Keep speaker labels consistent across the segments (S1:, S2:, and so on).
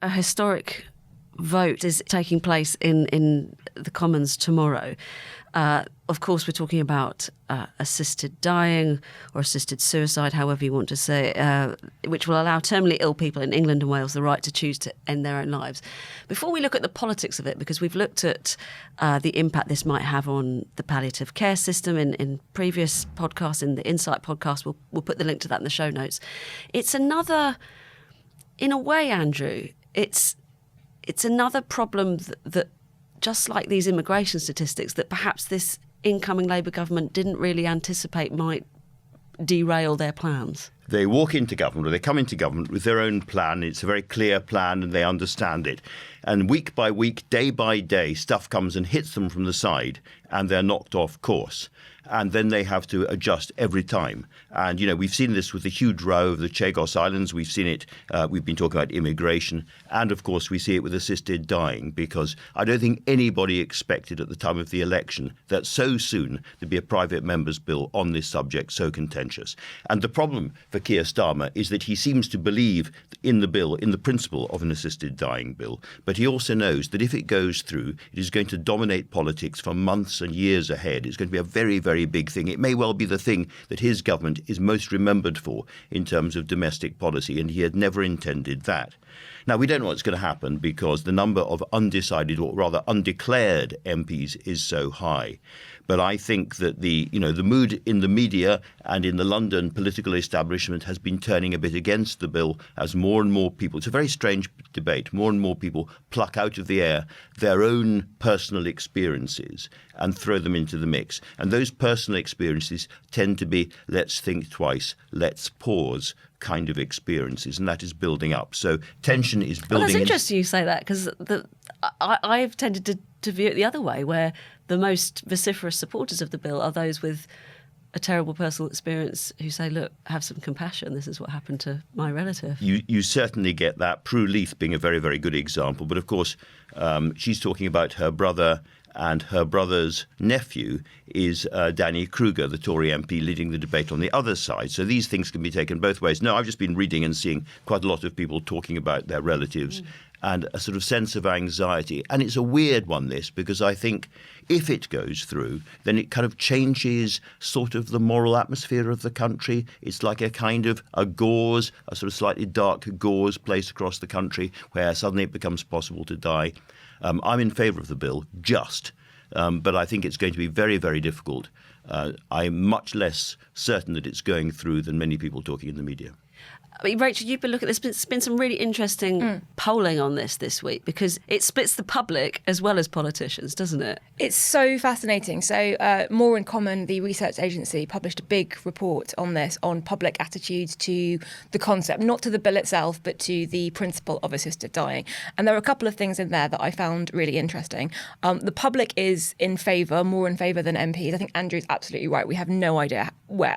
S1: a historic vote is taking place in the Commons tomorrow. Of course, we're talking about assisted dying or assisted suicide, however you want to say it, which will allow terminally ill people in England and Wales the right to choose to end their own lives. Before we look at the politics of it, because we've looked at the impact this might have on the palliative care system in previous podcasts, in the Insight podcast, we'll put the link to that in the show notes. It's another, in a way, Andrew, it's another problem that just like these immigration statistics, that perhaps this incoming Labour government didn't really anticipate might derail their plans.
S2: They walk into government, or they come into government with their own plan. It's a very clear plan and they understand it. And week by week, day by day, stuff comes and hits them from the side and they're knocked off course. And then they have to adjust every time. And, we've seen this with the huge row of the Chagos Islands. We've seen it. We've been talking about immigration. And, of course, we see it with assisted dying, because I don't think anybody expected at the time of the election that so soon there'd be a private member's bill on this subject so contentious. And the problem for Keir Starmer is that he seems to believe in the bill, in the principle of an assisted dying bill. But he also knows that if it goes through, it is going to dominate politics for months and years ahead. It's going to be a very, very big thing. It may well be the thing that his government is most remembered for in terms of domestic policy, and he had never intended that. Now, we don't know what's going to happen because the number of undecided, or rather undeclared MPs is so high. But I think that the mood in the media and in the London political establishment has been turning a bit against the bill as more and more people, it's a very strange debate, more and more people pluck out of the air their own personal experiences and throw them into the mix. And those personal experiences tend to be let's think twice, let's pause kind of experiences, and that is building up. So tension is building.
S1: Well, that's interesting you say that, because I've tended to view it the other way, where the most vociferous supporters of the bill are those with a terrible personal experience who say, look, have some compassion. This is what happened to my relative. You certainly get that. Prue Leith being a very, very good example. But of course, she's talking about her brother, and her brother's nephew is Danny Kruger, the Tory MP, leading the debate on the other side. So these things can be taken both ways. No, I've just been reading and seeing quite a lot of people talking about their relatives and a sort of sense of anxiety. And it's a weird one, this, because I think if it goes through, then it kind of changes sort of the moral atmosphere of the country. It's like a kind of a gauze, a sort of slightly dark gauze placed across the country where suddenly it becomes possible to die. I'm in favour of the bill, but I think it's going to be very, very difficult. I'm much less certain that it's going through than many people talking in the media. I mean, Rachel, you've been looking at this. There's been some really interesting polling on this week, because it splits the public as well as politicians, doesn't it?
S3: It's so fascinating. So More in Common, the research agency, published a big report on this, on public attitudes to the concept, not to the bill itself, but to the principle of assisted dying. And there are a couple of things in there that I found really interesting. The public is in favour, more in favour than MPs. I think Andrew's absolutely right. We have no idea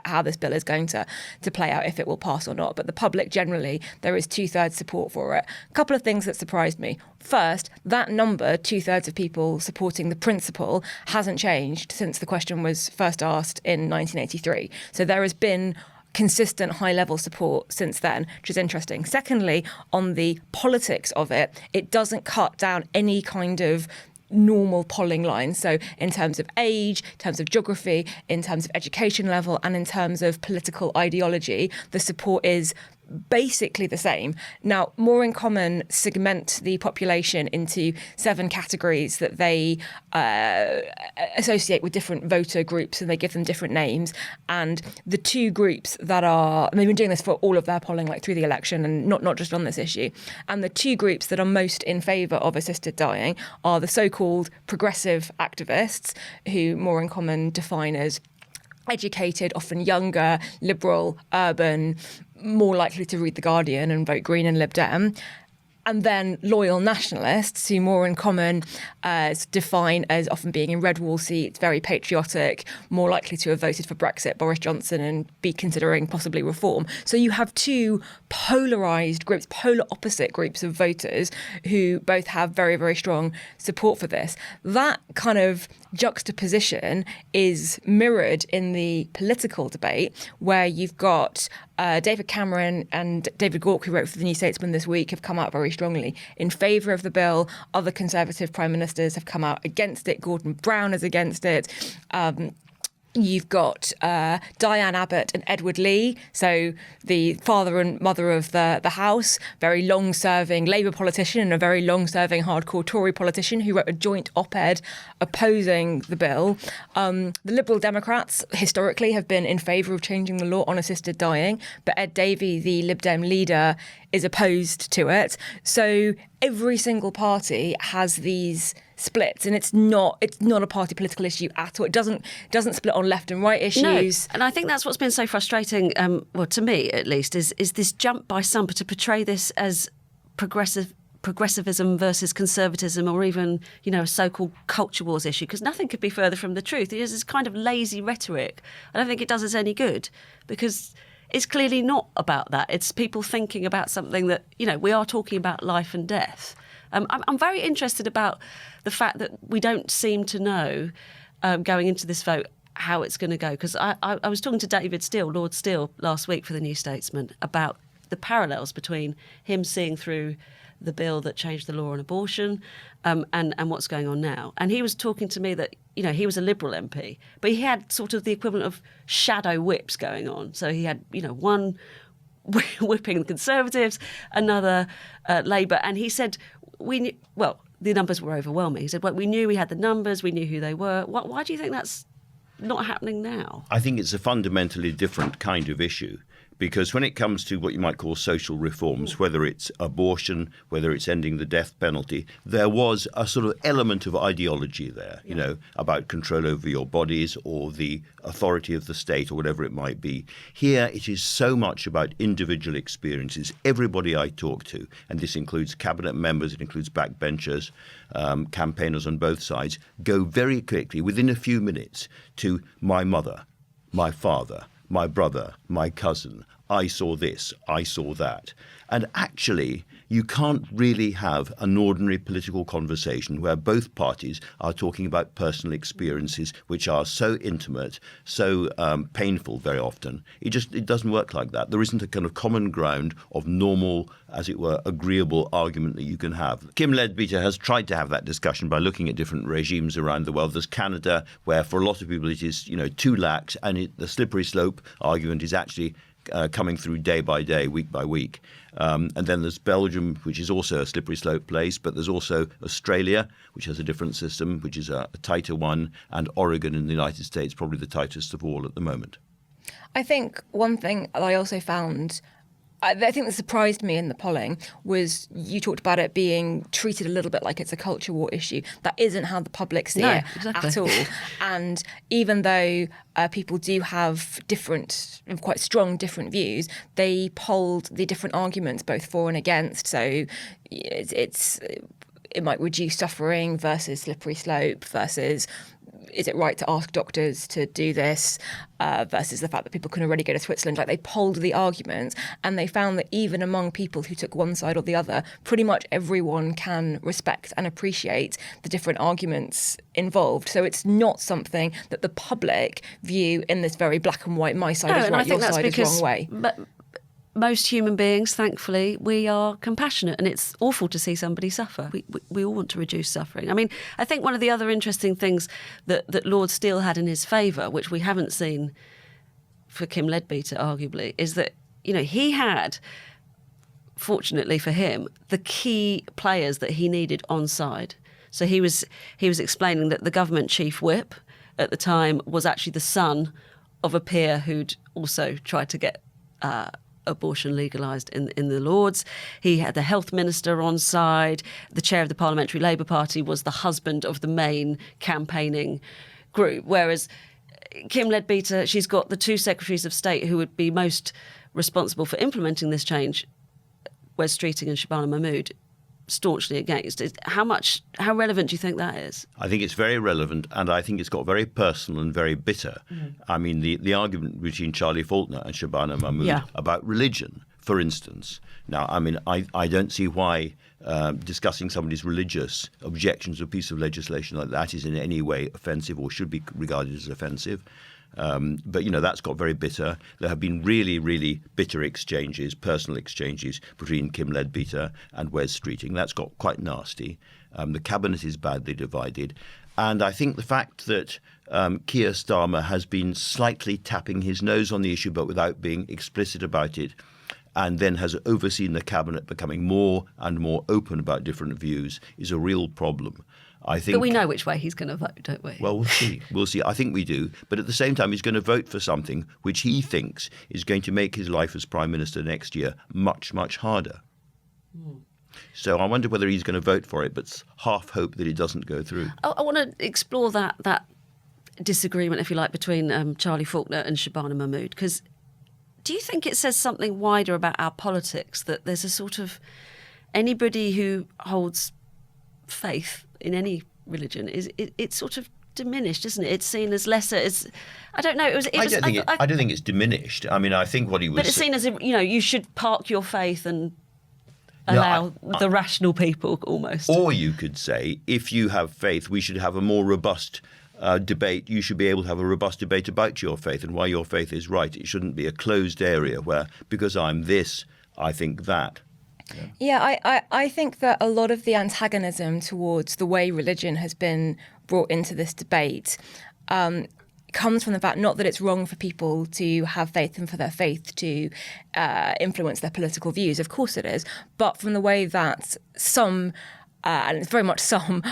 S3: how this bill is going to play out, if it will pass or not. But the public generally, there is 2/3 support for it. A couple of things that surprised me. First, that number, 2/3 of people supporting the principle, hasn't changed since the question was first asked in 1983. So there has been consistent high-level support since then, which is interesting. Secondly, on the politics of it, it doesn't cut down any kind of normal polling lines. So in terms of age, in terms of geography, in terms of education level, and in terms of political ideology, the support is basically the same. Now, More in Common segment the population into 7 categories that they associate with different voter groups, and they give them different names. And the 2 groups that are, and they've been doing this for all of their polling, like through the election, and not just on this issue. And the 2 groups that are most in favour of assisted dying are the so-called progressive activists, who More in Common define as educated, often younger, liberal, urban, more likely to read The Guardian and vote Green and Lib Dem. And then loyal nationalists, who More in Common define as often being in red wall seats, very patriotic, more likely to have voted for Brexit, Boris Johnson, and be considering possibly reform. So you have 2 polarised groups, polar opposite groups of voters who both have very, very strong support for this. That kind of juxtaposition is mirrored in the political debate, where you've got David Cameron and David Gauke, who wrote for the New Statesman this week, have come out very strongly in favour of the bill. Other Conservative prime ministers have come out against it. Gordon Brown is against it. You've got Diane Abbott and Edward Lee, so the father and mother of the House, very long-serving Labour politician and a very long-serving hardcore Tory politician who wrote a joint op-ed opposing the bill. The Liberal Democrats historically have been in favour of changing the law on assisted dying, but Ed Davey, the Lib Dem leader, is opposed to it. So every single party has these splits, and it's not a party political issue at all. It doesn't split on left and right issues.
S1: No. And I think that's what's been so frustrating, well, to me at least, is this jump by some to portray this as progressivism versus conservatism, or even, a so-called culture wars issue, because nothing could be further from the truth. It is this kind of lazy rhetoric. I don't think it does us any good, because it's clearly not about that. It's people thinking about something that, we are talking about life and death. I'm very interested about the fact that we don't seem to know, going into this vote, how it's going to go. Because I was talking to David Steele, Lord Steele, last week for the New Statesman, about the parallels between him seeing through the bill that changed the law on abortion and what's going on now. And he was talking to me that, he was a Liberal MP, but he had sort of the equivalent of shadow whips going on. So he had, one whipping the Conservatives, another Labour. And he said, the numbers were overwhelming. He said, we knew we had the numbers, we knew who they were. Why do you think that's not happening now?
S2: I think it's a fundamentally different kind of issue. Because when it comes to what you might call social reforms, whether it's abortion, whether it's ending the death penalty, there was a sort of element of ideology there, about control over your bodies or the authority of the state or whatever it might be. Here, it is so much about individual experiences. Everybody I talk to, and this includes cabinet members, it includes backbenchers, campaigners on both sides, go very quickly, within a few minutes, to my mother, my father, my brother, my cousin, I saw this, I saw that. And actually, you can't really have an ordinary political conversation where both parties are talking about personal experiences which are so intimate, so painful very often. It doesn't work like that. There isn't a kind of common ground of normal, as it were, agreeable argument that you can have. Kim Leadbeater has tried to have that discussion by looking at different regimes around the world. There's Canada, where for a lot of people it is, too lax, and the slippery slope argument is actually coming through day by day, week by week. And then there's Belgium, which is also a slippery slope place, but there's also Australia, which has a different system, which is a tighter one, and Oregon in the United States, probably the tightest of all at the moment.
S3: I think one thing that I also found, I think that surprised me in the polling, was you talked about it being treated a little bit like it's a culture war issue. That isn't how the public see it at all. And even though people do have quite strong different views, they polled the different arguments, both for and against. So it might reduce suffering versus slippery slope versus is it right to ask doctors to do this versus the fact that people can already go to Switzerland. Like, they polled the arguments, and they found that even among people who took one side or the other, pretty much everyone can respect and appreciate the different arguments involved. So it's not something that the public view in this very black and white, my side is right, your side is wrong way.
S1: But most human beings, thankfully, we are compassionate, and it's awful to see somebody suffer. We all want to reduce suffering. I mean, I think one of the other interesting things that Lord Steele had in his favour, which we haven't seen for Kim Leadbeater, arguably, is that, he had, fortunately for him, the key players that he needed on side. So he was explaining that the government chief whip at the time was actually the son of a peer who'd also tried to get abortion legalised in the Lords. He had the health minister on side. The chair of the Parliamentary Labour Party was the husband of the main campaigning group. Whereas Kim Leadbeater, she's got the two secretaries of state who would be most responsible for implementing this change, Wes Streeting and Shabana Mahmood, staunchly against. How relevant do you think that is?
S2: I think it's very relevant, and I think it's got very personal and very bitter. I mean, the argument between Charlie Faulkner and Shabana Mahmood about religion, for instance. Now, I mean, I don't see why discussing somebody's religious objections to a piece of legislation like that is in any way offensive or should be regarded as offensive. But, that's got very bitter. There have been really, really bitter exchanges, personal exchanges between Kim Leadbeater and Wes Streeting. That's got quite nasty. The cabinet is badly divided. And I think the fact that Keir Starmer has been slightly tapping his nose on the issue, but without being explicit about it, and then has overseen the cabinet becoming more and more open about different views, is a real problem. I think,
S1: but we know which way he's going to vote, don't we?
S2: Well, we'll see. We'll see. I think we do. But at the same time, he's going to vote for something which he thinks is going to make his life as Prime Minister next year much, much harder. So I wonder whether he's going to vote for it, but half hope that it doesn't go through.
S1: I want to explore that disagreement, if you like, between Charlie Faulkner and Shabana Mahmood, because do you think it says something wider about our politics, that there's a sort of anybody who holds faith in any religion it's sort of diminished, isn't it? It's seen as lesser. I don't know. I
S2: don't think it's diminished. I mean, I think what he was.
S1: But it's seen as you should park your faith and allow the rational people almost.
S2: Or you could say, if you have faith, we should have a more robust debate. You should be able to have a robust debate about your faith and why your faith is right. It shouldn't be a closed area where, because I'm this, I think that.
S3: I think that a lot of the antagonism towards the way religion has been brought into this debate comes from the fact not that it's wrong for people to have faith and for their faith to influence their political views. Of course it is. But from the way that some, and it's very much some,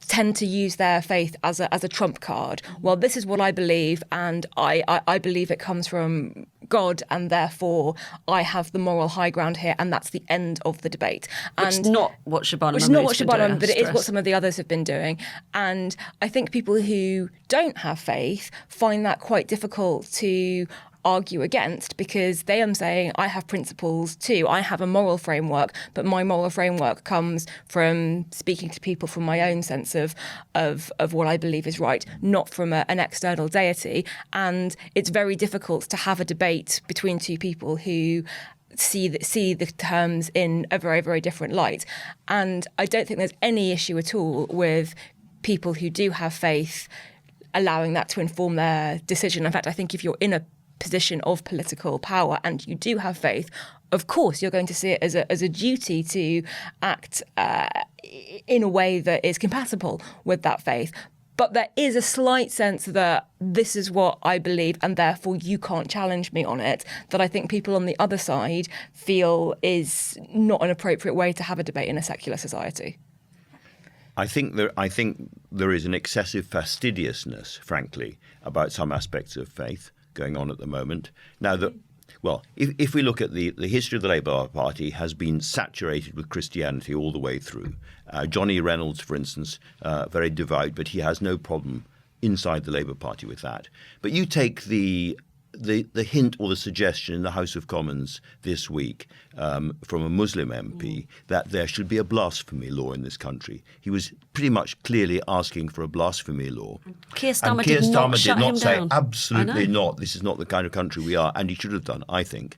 S3: tend to use their faith as a trump card. Well, this is what I believe, and I believe it comes from God, and therefore I have the moral high ground here, and that's the end of the debate.
S1: And which is not what Shabana Mahmood,
S3: but it is what some of the others have been doing. And I think people who don't have faith find that quite difficult to argue against, because they are saying, I have principles too, I have a moral framework, but my moral framework comes from speaking to people from my own sense of what I believe is right, not from an external deity. And it's very difficult to have a debate between two people who see the terms in a very, very different light. And I don't think there's any issue at all with people who do have faith allowing that to inform their decision. In fact, I think if you're in a position of political power and you do have faith, of course you're going to see it as a duty to act in a way that is compatible with that faith. But there is a slight sense that this is what I believe and therefore you can't challenge me on it, that I think people on the other side feel is not an appropriate way to have a debate in a secular society.
S2: I think there is an excessive fastidiousness, frankly, about some aspects of faith going on at the moment. Now, if we look at the history of the Labour Party has been saturated with Christianity all the way through. Johnny Reynolds, for instance, very devout, but he has no problem inside the Labour Party with that. But you take the hint or the suggestion in the House of Commons this week from a Muslim MP that there should be a blasphemy law in this country. He was pretty much clearly asking for a blasphemy law.
S1: Keir Starmer did not
S2: say,
S1: down.
S2: absolutely not, this is not the kind of country we are, and he should have done, I think.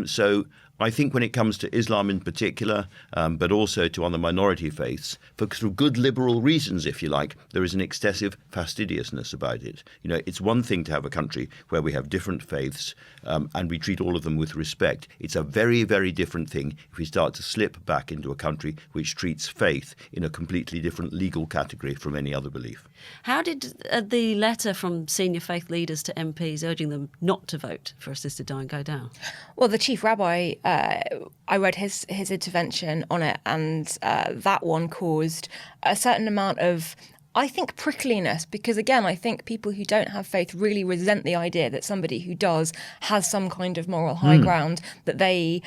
S2: So I think when it comes to Islam in particular, but also to other minority faiths, for good liberal reasons, if you like, there is an excessive fastidiousness about it. It's one thing to have a country where we have different faiths and we treat all of them with respect. It's a very, very different thing if we start to slip back into a country which treats faith in a completely different legal category from any other belief.
S1: How did the letter from senior faith leaders to MPs urging them not to vote for assisted dying go down?
S3: Well, the chief rabbi, I read his intervention on it, and that one caused a certain amount of, I think, prickliness, because again, I think people who don't have faith really resent the idea that somebody who does has some kind of moral high ground that they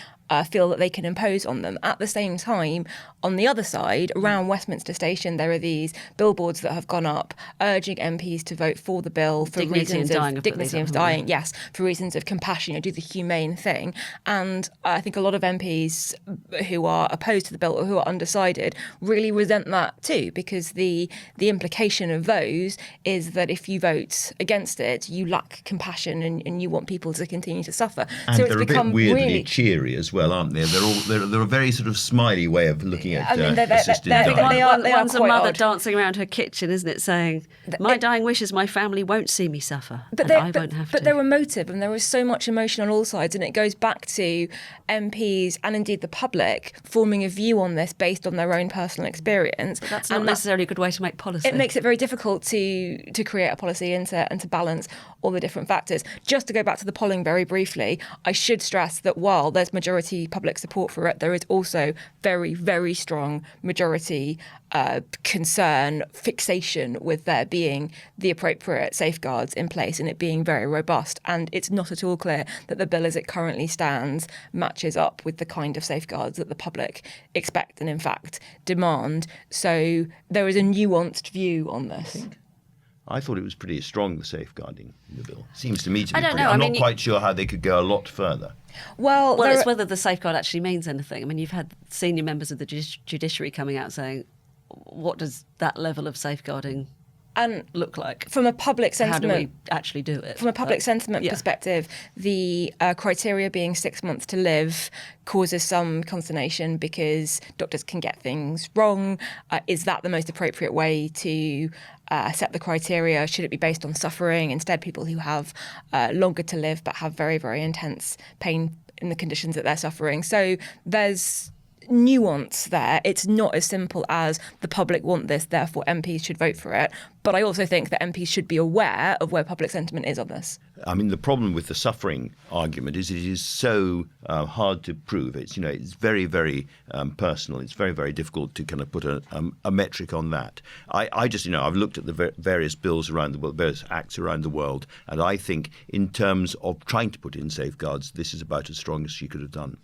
S3: feel that they can impose on them. At the same time, on the other side, around Westminster Station, there are these billboards that have gone up urging MPs to vote for the bill for reasons of dignity of dying, yes, for reasons of compassion, do the humane thing. And I think a lot of MPs who are opposed to the bill or who are undecided really resent that too, because the implication of those is that if you vote against it, you lack compassion and you want people to continue to suffer.
S2: And
S3: so it's
S2: they're
S3: become
S2: a bit weirdly
S3: really
S2: cheery as well. well, aren't they? They're a very sort of smiley way of looking at assisted
S3: they're-
S2: dying.
S3: they are
S1: One's a
S3: quite
S1: mother
S3: odd.
S1: dancing around her kitchen, isn't it, saying, "My dying wish is my family won't see me suffer, and I won't have
S3: but
S1: to."
S3: they're emotive, and there is so much emotion on all sides, and it goes back to MPs and indeed the public forming a view on this based on their own personal experience.
S1: That's not
S3: And
S1: necessarily a good way to make policy.
S3: it makes it very difficult to create a policy and to balance all the different factors. Just to go back to the polling very briefly, I should stress that while there's majority public support for it, there is also very, very strong majority concern, fixation with there being the appropriate safeguards in place and it being very robust. And it's not at all clear that the bill as it currently stands matches up with the kind of safeguards that the public expect and in fact demand. So there is a nuanced view on this.
S2: I thought it was pretty strong, the safeguarding in the bill. Seems to me to be
S1: I don't
S2: pretty.
S1: know.
S2: I'm
S1: I mean,
S2: not quite sure how they could go a lot further.
S3: Well,
S1: Well, it's whether the safeguard actually means anything. I mean, you've had senior members of the judiciary coming out saying, what does that level of safeguarding
S3: and
S1: look like?
S3: from a public
S1: How do
S3: sentiment,
S1: we actually do it?
S3: from a public sentiment
S1: yeah.
S3: perspective, the criteria being 6 months to live causes some consternation because doctors can get things wrong. Is that the most appropriate way to set the criteria? Should it be based on suffering? Instead, people who have longer to live but have very, very intense pain in the conditions that they're suffering. So there's nuance there. It's not as simple as the public want this, therefore MPs should vote for it. But I also think that MPs should be aware of where public sentiment is on this.
S2: I mean, the problem with the suffering argument is it is so hard to prove. It's very, very personal. It's very, very difficult to kind of put a metric on that. I just, I've looked at the various bills around the world, various acts around the world, and I think in terms of trying to put in safeguards, this is about as strong as she could have done.